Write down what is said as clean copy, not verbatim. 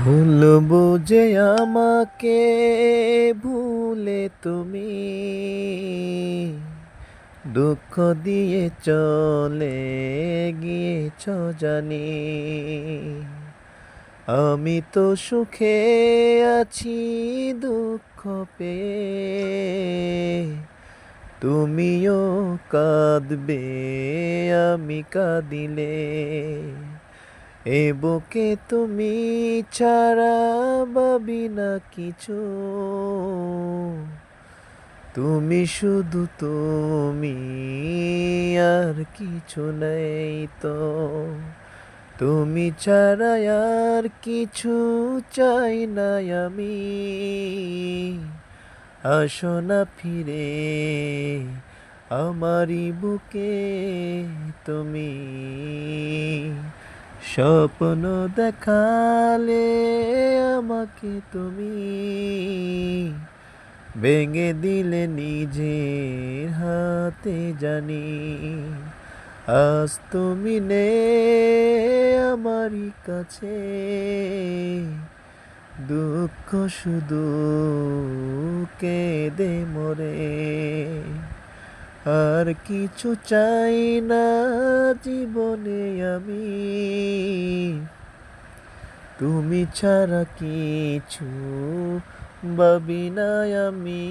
ভুলবো যে আমাকে ভুলে তুমি দুঃখ দিয়ে চলে গিয়েছ জানি। আমি তো সুখে আছি দুঃখ পেয়ে, তুমিও কাঁদবে আমি কাঁদিলে। এ বুকে তুমি ছাড়া ভাবি না কিছু, তুমি শুধু তুমি, আর কিছু নেই তো। তুমি ছাড়া আর কিছু চাই না আমি। আসো না ফিরে আমারই বুকে তুমি, স্বপ্ন দেখালে আমাকে তুমি, ভেঙে দিলে নিজের হাতে জানি। আজ তুমি নেই আমারই কাছে, দুঃখ শুধু কেঁদে মরে। আর কিছু চাই না জীবনে আমি, তুমি ছাড়া কিছু ভাবি না আমি।